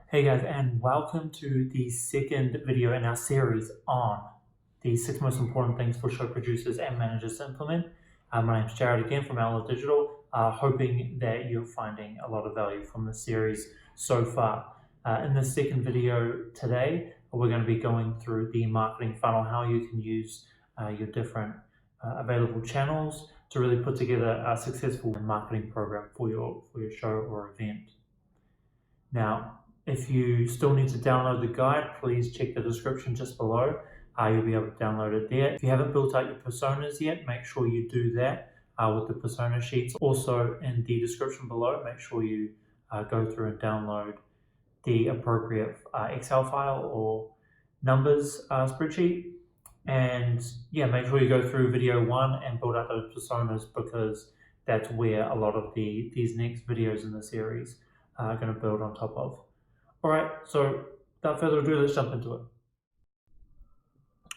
Hey guys, and welcome to the second video in our series on the 6 most important things for show producers and managers to implement. My name's Jared again from Outlaw Digital, hoping that you're finding a lot of value from the series so far. In this second video today, we're going to be going through the marketing funnel, how you can use your different available channels to really put together a successful marketing program for your show or event. Now, if you still need to download the guide, please check the description just below. You'll be able to download it there. If you haven't built out your personas yet, make sure you do that with the persona sheets. Also in the description below, make sure you go through and download the appropriate Excel file or numbers spreadsheet. And yeah, make sure you go through video 1 and build out those personas, because that's where a lot of these next videos in the series are going to build on top of. All right, so without further ado, let's jump into it.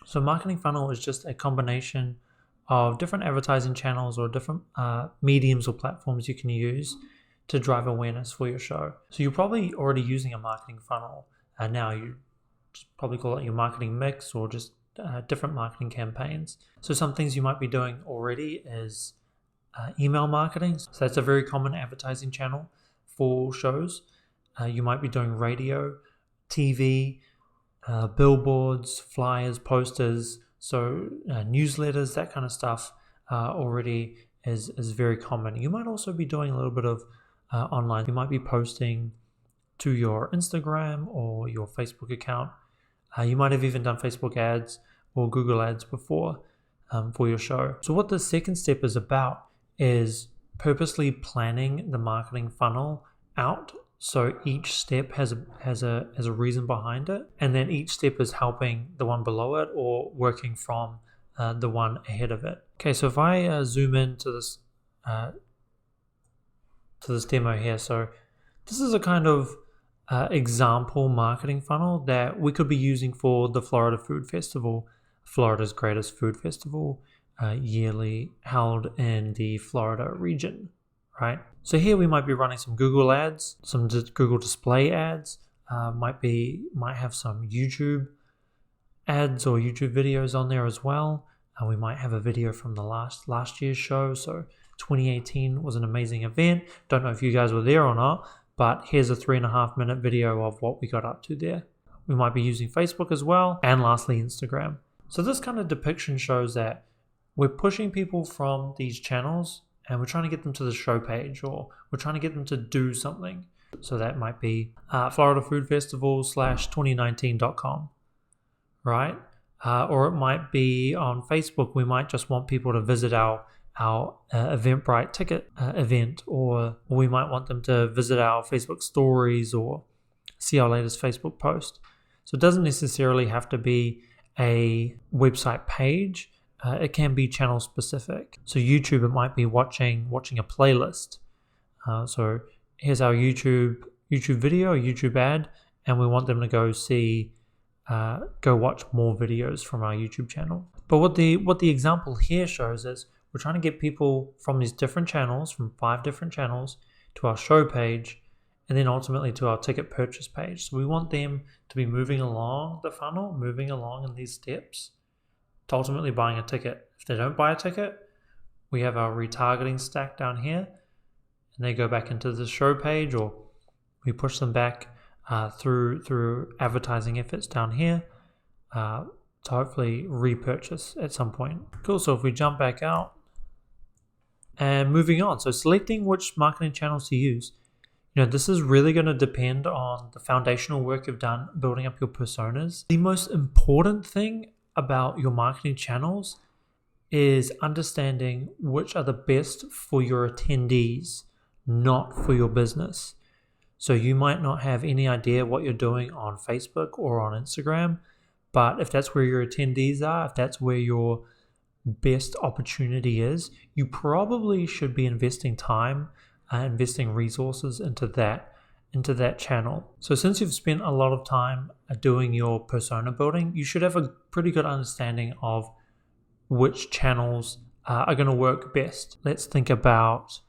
So marketing funnel is just a combination of different advertising channels or different mediums or platforms you can use to drive awareness for your show. So you're probably already using a marketing funnel, and now you just probably call it your marketing mix or just different marketing campaigns. So some things you might be doing already is email marketing. So that's a very common advertising channel for shows. You might be doing radio, TV, billboards, flyers, posters, so newsletters, that kind of stuff already is very common. You might also be doing a little bit of online. You might be posting to your Instagram or your Facebook account. You might have even done Facebook ads or Google ads before for your show. So what the second step is about is purposely planning the marketing funnel out, so each step has a reason behind it, and then each step is helping the one below it or working from the one ahead of it. Okay, so if I zoom into this demo here, so this is a kind of example marketing funnel that we could be using for the Florida Food Festival, Florida's greatest food festival, yearly held in the Florida region, right? So here we might be running some Google ads, some Google display ads, might have some YouTube ads or YouTube videos on there as well. We might have a video from the last year's show. So 2018 was an amazing event. Don't know if you guys were there or not, but here's a 3.5-minute video of what we got up to there. We might be using Facebook as well, and lastly Instagram. So this kind of depiction shows that we're pushing people from these channels and we're trying to get them to the show page, or we're trying to get them to do something. So that might be Florida Food Festival /2019.com, right? Or it might be on Facebook. We might just want people to visit our Eventbrite ticket event, or we might want them to visit our Facebook stories or see our latest Facebook post. So it doesn't necessarily have to be a website page. It can be channel specific. So YouTube, it might be watching a playlist. So here's our YouTube video, YouTube ad, and we want them to go watch more videos from our YouTube channel. But what the example here shows is we're trying to get people from these different channels, from 5 different channels, to our show page, and then ultimately to our ticket purchase page. So we want them to be moving along the funnel, moving along in these steps, to ultimately buying a ticket. If they don't buy a ticket, we have our retargeting stack down here, and they go back into the show page, or we push them back through advertising efforts down here to hopefully repurchase at some point. Cool, so if we jump back out and moving on, so selecting which marketing channels to use. This is really going to depend on the foundational work you've done building up your personas. The most important thing about your marketing channels is understanding which are the best for your attendees, not for your business. So you might not have any idea what you're doing on Facebook or on Instagram, but if that's where your attendees are, if that's where your best opportunity is, you probably should be investing time, investing resources into that channel. So since you've spent a lot of time doing your persona building, you should have a pretty good understanding of which channels are going to work best. Let's think about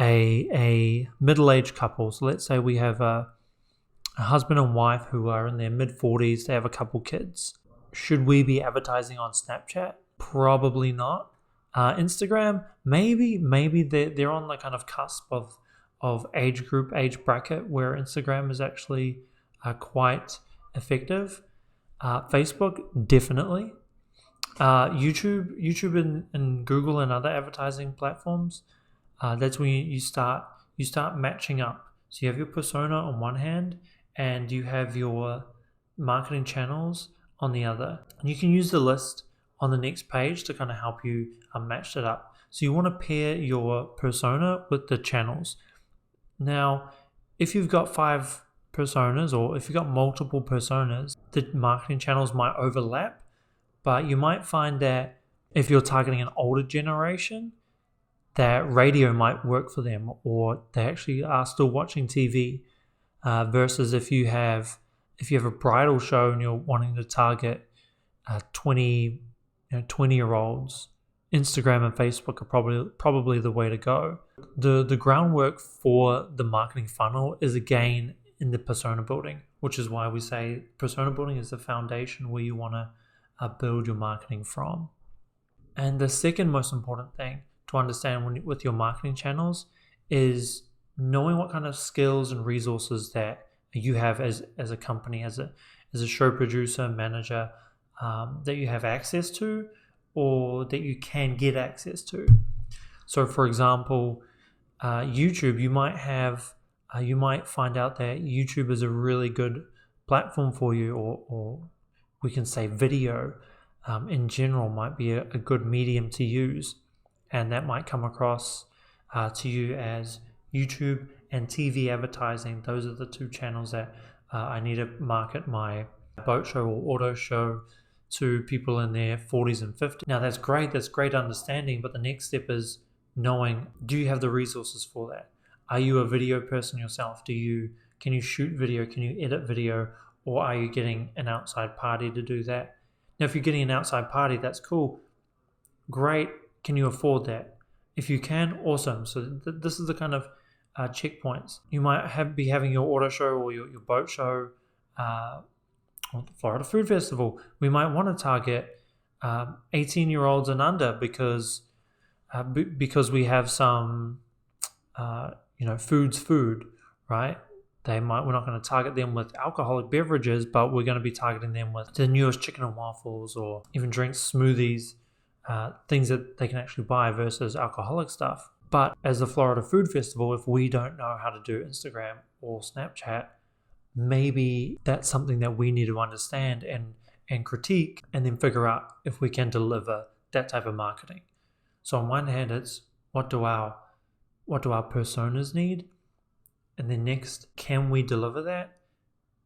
a middle-aged couple. So let's say we have a a husband and wife who are in their mid-40s, they have a couple kids. Should we be advertising on Snapchat? Probably not. Instagram, maybe they're on the kind of cusp of age bracket where Instagram is actually quite effective. Facebook, definitely. YouTube and Google and other advertising platforms, that's when you start matching up. So you have your persona on one hand and you have your marketing channels on the other. And you can use the list on the next page to kind of help you match it up. So you want to pair your persona with the channels. Now, if you've got 5 personas or if you've got multiple personas, the marketing channels might overlap, but you might find that if you're targeting an older generation, that radio might work for them, or they actually are still watching TV. Versus if you have a bridal show and you're wanting to target 20-year-olds, Instagram and Facebook are probably the way to go. The groundwork for the marketing funnel is again in the persona building, which is why we say persona building is the foundation where you want to build your marketing from. And the second most important thing to understand with your marketing channels is knowing what kind of skills and resources that you have as a company, as a show producer, manager, that you have access to or that you can get access to. So for example, YouTube, you might find out that YouTube is a really good platform for you, or we can say video in general might be a good medium to use, and that might come across to you as YouTube and TV advertising. Those are the 2 channels that I need to market my boat show or auto show to people in their 40s and 50s. Now that's great understanding, but the next step is knowing, do you have the resources for that? Are you a video person yourself? Can you shoot video? Can you edit video? Or are you getting an outside party to do that? Now if you're getting an outside party, that's cool. Great. Can you afford that? If you can, awesome. So this is the kind of checkpoints. You might be having your auto show or your boat show or the Florida Food Festival. We might want to target 18-year-olds and under because we have some food, right? We're not going to target them with alcoholic beverages, but we're going to be targeting them with the newest chicken and waffles or even drinks, smoothies, things that they can actually buy versus alcoholic stuff. But as the Florida Food Festival, if we don't know how to do Instagram or Snapchat, maybe that's something that we need to understand and critique, and then figure out if we can deliver that type of marketing. So on one hand, it's what do our personas need? And then next, can we deliver that?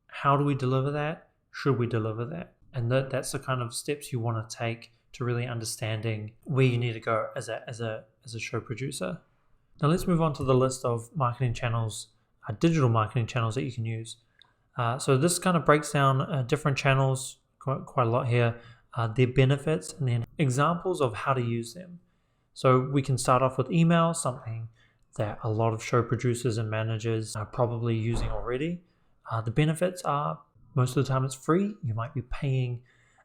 How do we deliver that? Should we deliver that? And that's the kind of steps you want to take to really understanding where you need to go as a show producer. Now let's move on to the list of marketing channels, digital marketing channels that you can use. So this kind of breaks down different channels, quite a lot here, their benefits, and then examples of how to use them. So we can start off with email, something that a lot of show producers and managers are probably using already. The benefits are, most of the time it's free. You might be paying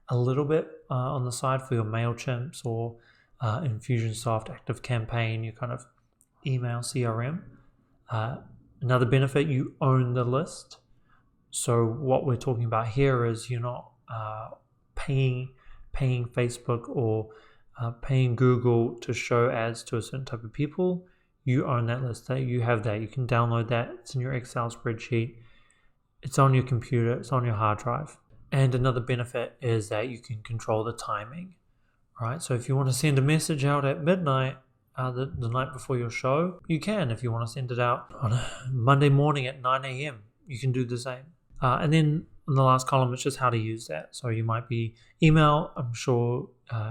a little bit on the side for your MailChimps or Infusionsoft ActiveCampaign, your kind of email CRM. Another benefit, you own the list. So what we're talking about here is you're not paying Facebook or paying Google to show ads to a certain type of people. You own that list. You have that. You can download that. It's in your Excel spreadsheet. It's on your computer. It's on your hard drive. And another benefit is that you can control the timing, right? So if you want to send a message out at midnight, the night before your show, you can. If you want to send it out on a Monday morning at 9 a.m., you can do the same. And then in the last column, it's just how to use that. So you might be email. I'm sure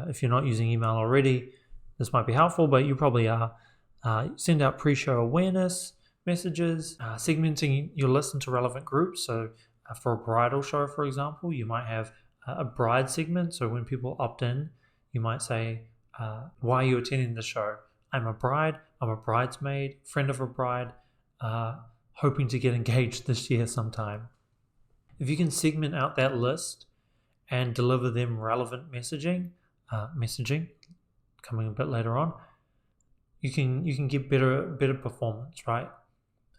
if you're not using email already, this might be helpful, but you probably are. Send out pre-show awareness messages, segmenting your list into relevant groups. So for a bridal show, for example, you might have a bride segment. So when people opt in, you might say, why are you attending the show? I'm a bride, I'm a bridesmaid, friend of a bride, hoping to get engaged this year sometime. If you can segment out that list and deliver them relevant messaging coming a bit later on, you can get better performance, right?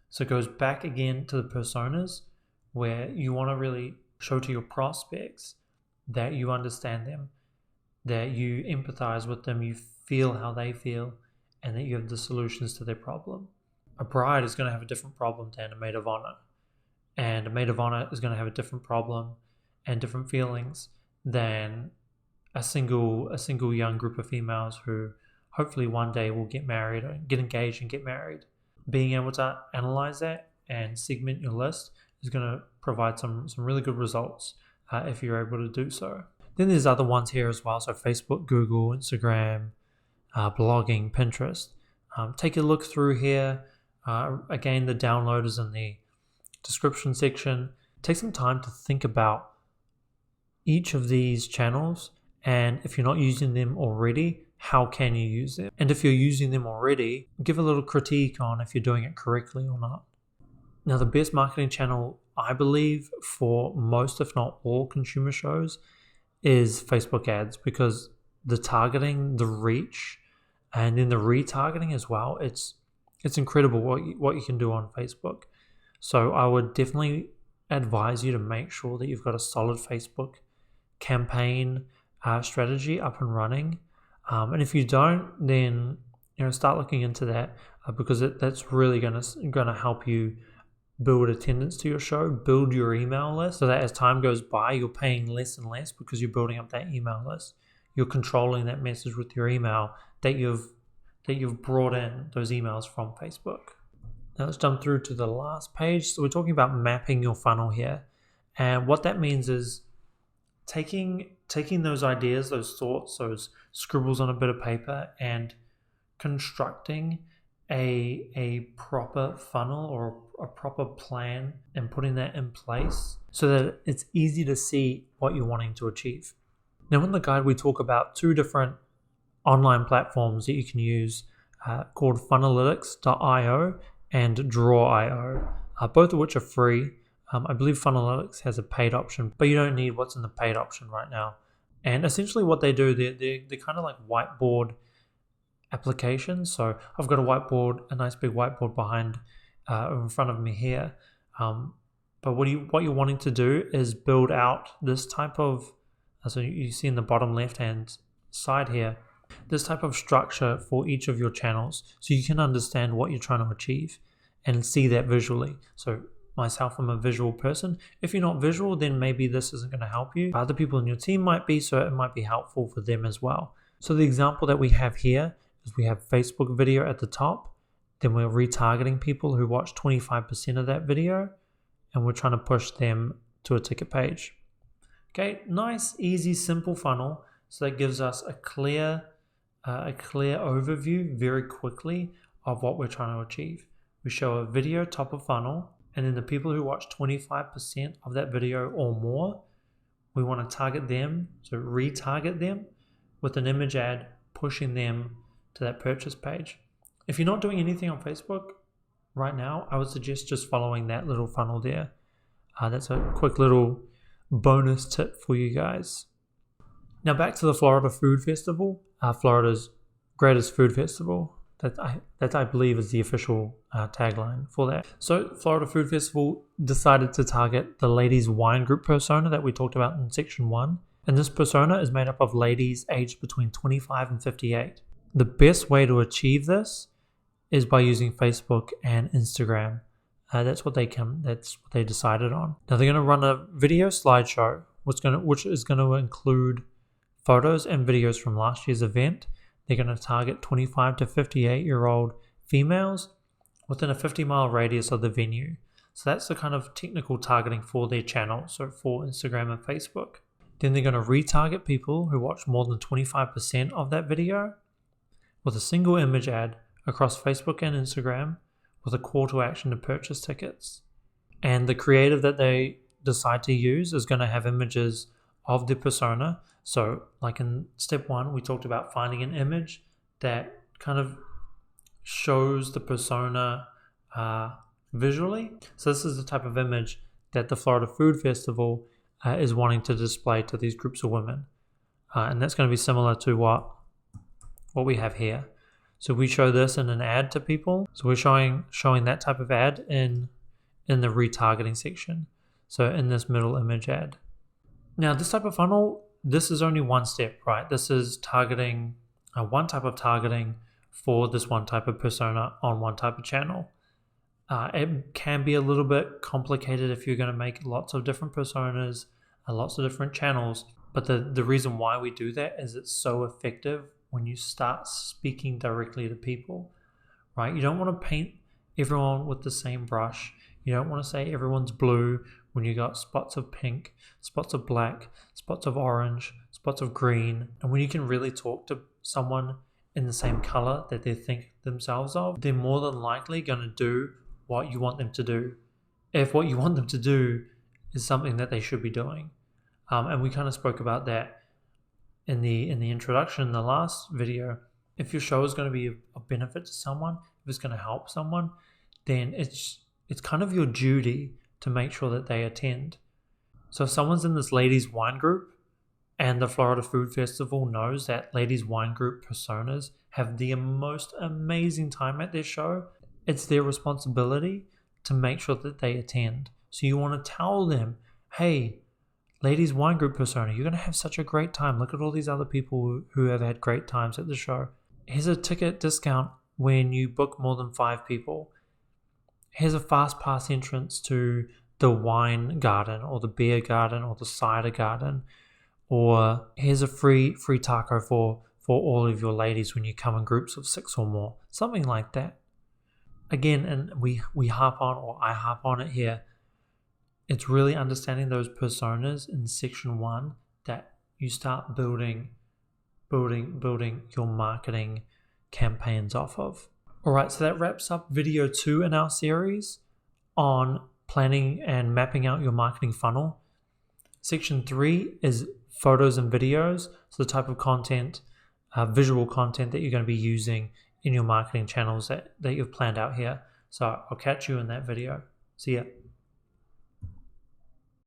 So it goes back again to the personas, where you want to really show to your prospects that you understand them, that you empathize with them, you feel how they feel, and that you have the solutions to their problem. A bride is going to have a different problem than a maid of honor, and a maid of honor is going to have a different problem and different feelings than a single young group of females who hopefully one day will get married or get engaged and get married. Being able to analyze that and segment your list is going to provide some really good results if you're able to do so. Then there's other ones here as well, so Facebook, Google, Instagram, blogging, Pinterest. Take a look through here. Again, the download is in the description section. Take some time to think about each of these channels, and if you're not using them already, how can you use them? And if you're using them already, give a little critique on if you're doing it correctly or not. Now, the best marketing channel, I believe, for most, if not all, consumer shows is Facebook ads, because the targeting, the reach, and then the retargeting as well, it's incredible what you can do on Facebook. So I would definitely advise you to make sure that you've got a solid Facebook campaign strategy up and running. And if you don't, then start looking into that, because that's really gonna help you build attendance to your show, build your email list, so that as time goes by, you're paying less and less because you're building up that email list. You're controlling that message with your email that you've brought in those emails from Facebook. Now let's jump through to the last page. So we're talking about mapping your funnel here, and what that means is taking those ideas, those thoughts, those scribbles on a bit of paper, and constructing a proper funnel or a proper plan and putting that in place so that it's easy to see what you're wanting to achieve. Now, in the guide, we talk about 2 different online platforms that you can use called Funnelytics.io and Draw.io, both of which are free. I believe Funnelytics has a paid option, but you don't need what's in the paid option right now. And essentially what they do, they're kind of like whiteboard applications. So I've got a nice big whiteboard behind in front of me here. But what you're wanting to do is build out this type of, so you see in the bottom left hand side here, this type of structure for each of your channels, so you can understand what you're trying to achieve and see that visually. So myself, I'm a visual person. If you're not visual, then maybe this isn't going to help you. Other people in your team might be, so it might be helpful for them as well. So the example that we have here is we have Facebook video at the top, then we're retargeting people who watch 25% of that video, and we're trying to push them to a ticket page. Okay, nice, easy, simple funnel. So that gives us a clear overview very quickly of what we're trying to achieve. We show a video top of funnel, and then the people who watch 25% of that video or more, we want to target them, so retarget them with an image ad, pushing them to that purchase page. If you're not doing anything on Facebook right now, I would suggest just following that little funnel there. That's a quick little bonus tip for you guys. Now back to the Florida Food Festival, Florida's greatest food festival. That I believe is the official tagline for that. So Florida Food Festival decided to target the ladies wine group persona that we talked about in section 1. And this persona is made up of ladies aged between 25 and 58. The best way to achieve this is by using Facebook and Instagram. That's what they decided on. Now they're going to run a video slideshow, which is going to include photos and videos from last year's event. They're going to target 25 to 58-year-old females within a 50-mile radius of the venue. So that's the kind of technical targeting for their channel, so for Instagram and Facebook. Then they're going to retarget people who watch more than 25% of that video with a single image ad across Facebook and Instagram with a call to action to purchase tickets. And the creative that they decide to use is going to have images of the persona. So like in step 1, we talked about finding an image that kind of shows the persona visually. So this is the type of image that the Florida Food Festival is wanting to display to these groups of women. And that's going to be similar to what we have here. So we show this in an ad to people. So we're showing that type of ad in the retargeting section. So in this middle image ad. Now this type of funnel, this is only one step, right? This is targeting one type of targeting for this one type of persona on one type of channel. It can be a little bit complicated if you're going to make lots of different personas, lots of different channels. But the reason why we do that is it's so effective when you start speaking directly to people, right? You don't want to paint everyone with the same brush. You don't want to say everyone's blue when you got spots of pink, spots of black, spots of orange, spots of green. And when you can really talk to someone in the same color that they think themselves of, they're more than likely going to do what you want them to do, if what you want them to do is something that they should be doing. And we kind of spoke about that in the introduction in the last video. If your show is going to be a benefit to someone, if it's going to help someone, then it's kind of your duty to make sure that they attend. So if someone's in this ladies wine group and the Florida Food Festival knows that ladies wine group personas have the most amazing time at their show, it's their responsibility to make sure that they attend. So you want to tell them, hey, ladies wine group persona, you're going to have such a great time. Look at all these other people who have had great times at the show. Here's a ticket discount when you book more than 5 people. Here's a fast pass entrance to the wine garden or the beer garden or the cider garden. Or here's a free taco for all of your ladies when you come in groups of 6 or more. Something like that. Again, and we harp on, or I harp on it here, it's really understanding those personas in section 1 that you start building your marketing campaigns off of. Alright, so that wraps up video 2 in our series on planning and mapping out your marketing funnel. Section 3 is photos and videos, so the type of content, visual content that you're going to be using in your marketing channels that you've planned out here. So I'll catch you in that video. See ya.